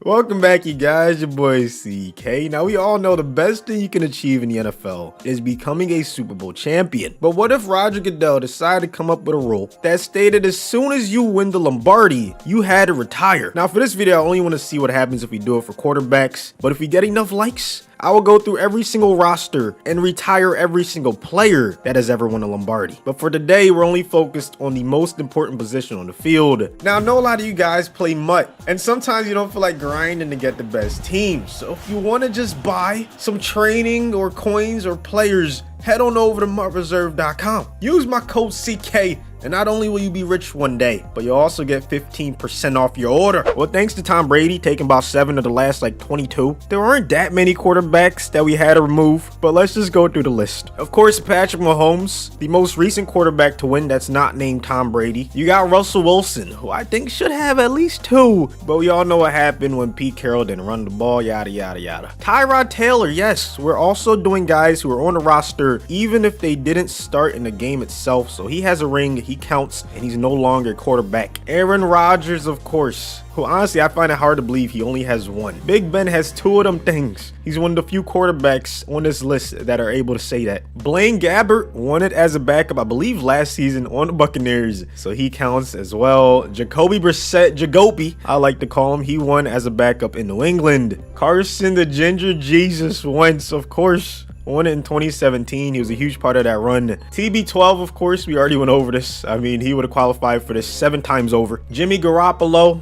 Welcome back, you guys. Your boy CK. Now, we all know the best thing you can achieve in the NFL is becoming a Super Bowl champion. But what if Roger Goodell decided to come up with a rule that stated as soon as you win the Lombardi, you had to retire? Now, for this video, I only want to see what happens if we do it for quarterbacks. But if we get enough likes, I will go through every single roster and retire every single player that has ever won a Lombardi. But for today, we're only focused on the most important position on the field. Now, I know a lot of you guys play MUT, and sometimes you don't feel like grinding to get the best teams. So if you want to just buy some training or coins or players, head on over to MUTreserve.com. Use my code CK. And not only will you be rich one day, but you'll also get 15% off your order. Well, thanks to Tom Brady taking about 7 of the last 22, there aren't that many quarterbacks that we had to remove, but let's just go through the list. Of course, Patrick Mahomes, the most recent quarterback to win that's not named Tom Brady. You got Russell Wilson, who I think should have at least 2, but we all know what happened when Pete Carroll didn't run the ball, yada, yada, yada. Tyrod Taylor, yes, we're also doing guys who are on the roster, even if they didn't start in the game itself, so he has a ring, he counts, and he's no longer quarterback. Aaron Rodgers, of course, who honestly I find it hard to believe he only has 1. Big Ben has 2 of them things. He's one of the few quarterbacks on this list that are able to say that. Blaine Gabbert won it as a backup, I believe, last season on the Buccaneers, so he counts as well. Jacoby Brissett, Jagopi, I like to call him, he won as a backup in New England. Carson the Ginger Jesus Wentz, of course, won it in 2017. He was a huge part of that run. TB12, of course, we already went over this. I mean, he would have qualified for this 7 times over. Jimmy Garoppolo,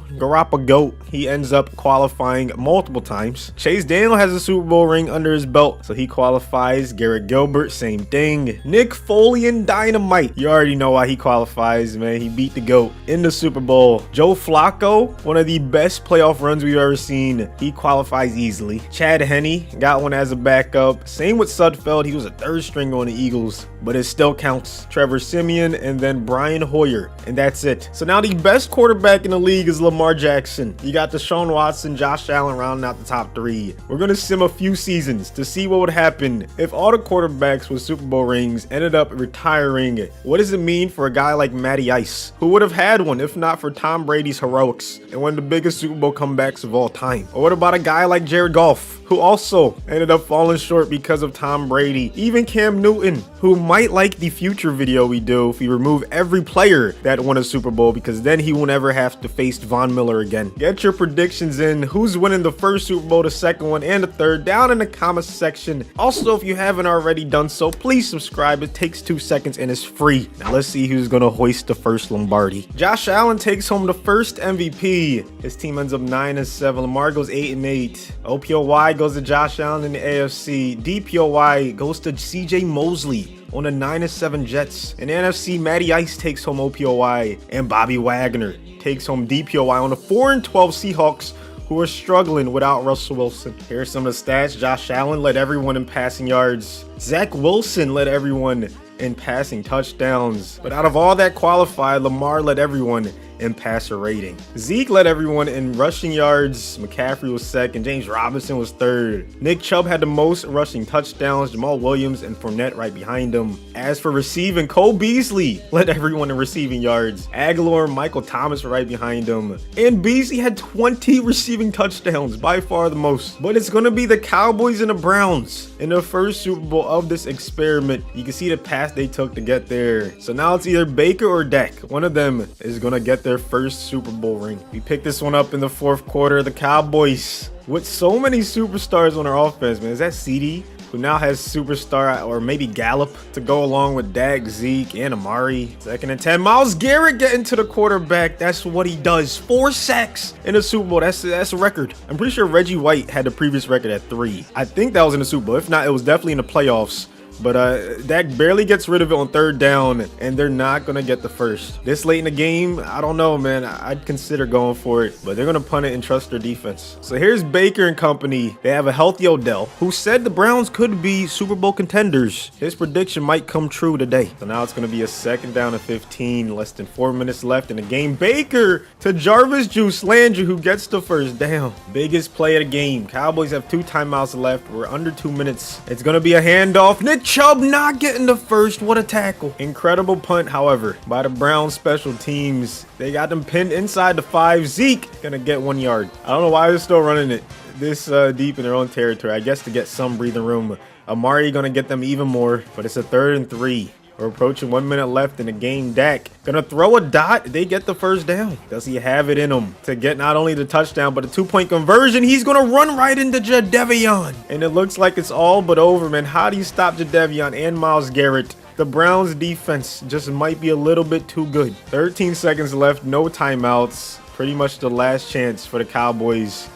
GOAT, he ends up qualifying multiple times. Chase Daniel has a Super Bowl ring under his belt, so he qualifies. Garrett Gilbert, same thing. Nick Foles, Dynamite, you already know why he qualifies, man. He beat the GOAT in the Super Bowl. Joe Flacco, one of the best playoff runs we've ever seen. He qualifies easily. Chad Henne got one as a backup. Same with Sudfeld, he was a 3rd stringer on the Eagles, but it still counts. Trevor Siemian, and then Brian Hoyer, and that's it. So now the best quarterback in the league is Lamar Jackson. You got Deshaun Watson, Josh Allen rounding out the top 3. We're gonna sim a few seasons to see what would happen if all the quarterbacks with Super Bowl rings ended up retiring. What does it mean for a guy like Matty Ice, who would have had one if not for Tom Brady's heroics and one of the biggest Super Bowl comebacks of all time? Or what about a guy like Jared Goff, who also ended up falling short because of Tom Brady? Even Cam Newton, who might like the future video we do if we remove every player that won a Super Bowl, because then he will never have to face Von Miller again. Get your predictions in. Who's winning the first Super Bowl, the second one, and the third down in the comments section. Also, if you haven't already done so, please subscribe. It takes 2 seconds and it's free. Now let's see who's gonna hoist the first Lombardi. Josh Allen takes home the first MVP. His team ends up 9-7. Lamar goes 8-8. OPOY goes to Josh Allen in the AFC. DPOY goes to CJ Mosley on the 9-7 Jets. In the NFC, Matty Ice takes home OPOY, and Bobby Wagner takes home DPOY on the 4-12 Seahawks, who are struggling without Russell Wilson. Here's some of the stats. Josh Allen led everyone in passing yards. Zach Wilson led everyone in passing touchdowns. But out of all that qualified, Lamar led everyone in passer rating. Zeke led everyone in rushing yards. McCaffrey was 2nd. James Robinson was 3rd. Nick Chubb had the most rushing touchdowns. Jamal Williams and Fournette right behind him. As for receiving, Cole Beasley led everyone in receiving yards. Aguilar and Michael Thomas were right behind him. And Beasley had 20 receiving touchdowns, by far the most. But it's going to be the Cowboys and the Browns in the first Super Bowl of this experiment. You can see the path they took to get there. So now it's either Baker or Dak. One of them is going to get their first Super Bowl ring. We picked this one up in the 4th quarter. The Cowboys, with so many superstars on their offense, man. Is that CD, who now has superstar, or maybe Gallup, to go along with Dak, Zeke, and Amari? 2nd and 10. Myles Garrett getting to the quarterback. That's what he does. 4 sacks in the Super Bowl. That's a record. I'm pretty sure Reggie White had the previous record at 3. I think that was in the Super Bowl. If not, it was definitely in the playoffs. But Dak barely gets rid of it on 3rd down, and they're not going to get the first. This late in the game, I don't know, man. I'd consider going for it, but they're going to punt it and trust their defense. So here's Baker and company. They have a healthy Odell, who said the Browns could be Super Bowl contenders. His prediction might come true today. So now it's going to be a 2nd down and 15, less than 4 minutes left in the game. Baker to Jarvis Juice Landry, who gets the first down. Biggest play of the game. Cowboys have 2 timeouts left. We're under 2 minutes. It's going to be a handoff. Nick Chubb not getting the first. What a tackle. Incredible punt, however, by the Browns special teams. They got them pinned inside the 5. Zeke gonna get 1 yard. I don't know why they're still running it this deep in their own territory. I guess to get some breathing room. Amari gonna get them even more, but it's a 3rd and 3. We're approaching 1 minute left in the game. Dak gonna throw a dot. They get the first down. Does he have it in him to get not only the touchdown, but a 2-point conversion? He's gonna run right into Jadeveon. And it looks like it's all but over, man. How do you stop Jadeveon and Myles Garrett? The Browns defense just might be a little bit too good. 13 seconds left, no timeouts. Pretty much the last chance for the Cowboys.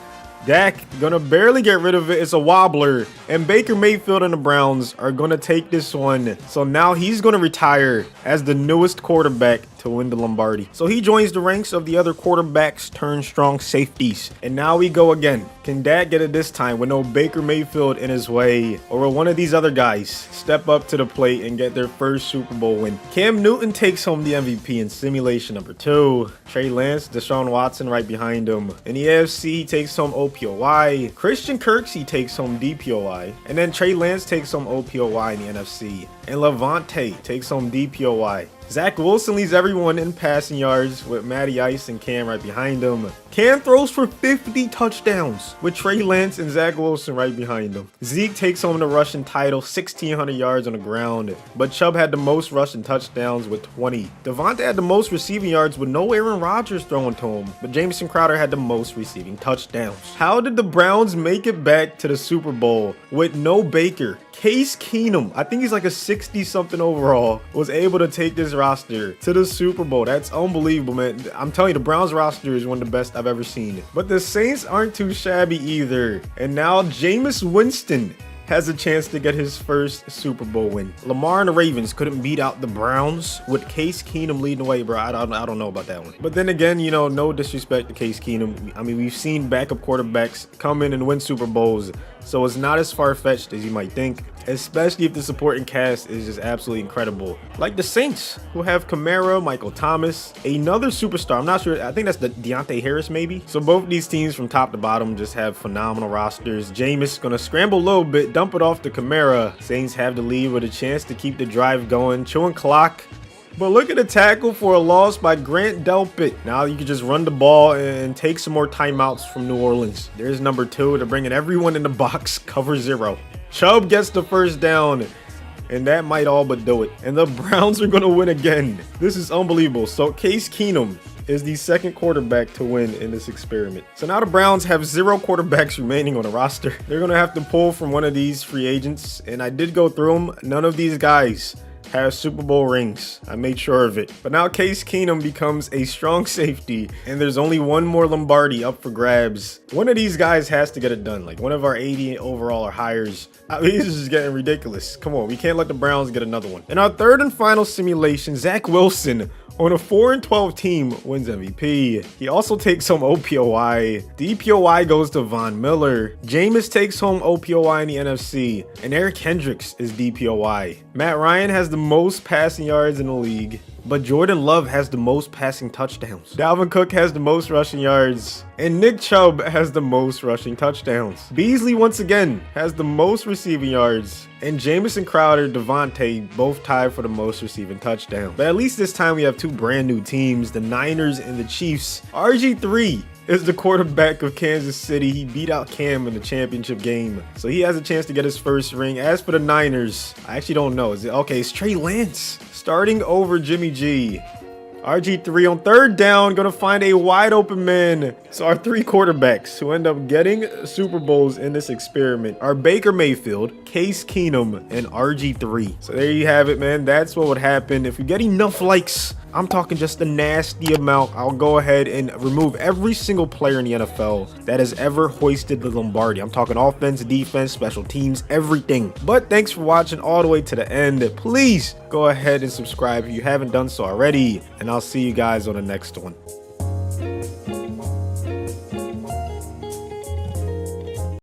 Dak gonna barely get rid of it. It's a wobbler. And Baker Mayfield and the Browns are gonna take this one. So now he's gonna retire as the newest quarterback to win the Lombardi. So he joins the ranks of the other quarterbacks turned strong safeties. And now we go again. Can Dak get it this time with no Baker Mayfield in his way? Or will one of these other guys step up to the plate and get their first Super Bowl win? Cam Newton takes home the MVP in simulation number 2. Trey Lance, Deshaun Watson right behind him. In the AFC, he takes home OPOY. Christian Kirksey takes home DPOY. And then Trey Lance takes home OPOY in the NFC. And Levante takes home DPOY. Zach Wilson leads everyone in passing yards with Matty Ice and Cam right behind him. Cam throws for 50 touchdowns with Trey Lance and Zach Wilson right behind him. Zeke takes home the rushing title, 1,600 yards on the ground. But Chubb had the most rushing touchdowns with 20. Devontae had the most receiving yards with no Aaron Rodgers throwing to him. But Jamison Crowder had the most receiving touchdowns. How did the Browns make it back to the Super Bowl with no Baker? Case Keenum, I think he's like a 60-something overall, was able to take this roster to the Super Bowl. That's unbelievable, man. I'm telling you, the Browns roster is one of the best I've ever seen. But the Saints aren't too shabby either. And now Jameis Winston has a chance to get his first Super Bowl win. Lamar and the Ravens couldn't beat out the Browns with Case Keenum leading the way, bro. I don't know about that one. But then again, you know, no disrespect to Case Keenum. I mean, we've seen backup quarterbacks come in and win Super Bowls, so it's not as far-fetched as you might think, especially if the supporting cast is just absolutely incredible. Like the Saints, who have Kamara, Michael Thomas, another superstar. I'm not sure. I think that's the Deontay Harris, maybe. So both these teams from top to bottom just have phenomenal rosters. Jameis gonna scramble a little bit, dump it off to Kamara. Saints have the lead with a chance to keep the drive going, chewing clock. But look at the tackle for a loss by Grant Delpit. Now you can just run the ball and take some more timeouts from New Orleans. There's number 2. They're bringing everyone in the box, cover 0. Chubb gets the first down, and that might all but do it. And the Browns are going to win again. This is unbelievable. So Case Keenum is the second quarterback to win in this experiment. So now the Browns have 0 quarterbacks remaining on the roster. They're going to have to pull from one of these free agents, and I did go through them. None of these guys have Super Bowl rings. I made sure of it. But now Case Keenum becomes a strong safety, and there's only one more Lombardi up for grabs. One of these guys has to get it done. Like one of our 80 overall or hires. I mean, this is just getting ridiculous. Come on, we can't let the Browns get another one. In our third and final simulation, Zach Wilson on a 4-12 team wins MVP. He also takes home OPOY. DPOY goes to Von Miller. Jameis takes home OPOY in the NFC. And Eric Hendricks is DPOY. Matt Ryan has the most passing yards in the league, but Jordan Love has the most passing touchdowns. Dalvin Cook has the most rushing yards, and Nick Chubb has the most rushing touchdowns. Beasley once again has the most receiving yards, and Jamison Crowder, Devontae both tied for the most receiving touchdowns. But at least this time we have 2 brand new teams, the Niners and the Chiefs. RG3 is the quarterback of Kansas City. He beat out Cam in the championship game, so he has a chance to get his first ring. As for the Niners, I actually don't know. Is it okay? It's Trey Lance starting over Jimmy G. RG3 on 3rd down, gonna find a wide open man. So our 3 quarterbacks who end up getting Super Bowls in this experiment are Baker Mayfield, Case Keenum, and RG3. So there you have it, man. That's what would happen if we get enough likes. I'm talking just a nasty amount. I'll go ahead and remove every single player in the NFL that has ever hoisted the Lombardi. I'm talking offense, defense, special teams, everything. But thanks for watching all the way to the end. Please go ahead and subscribe if you haven't done so already, and I'll see you guys on the next one.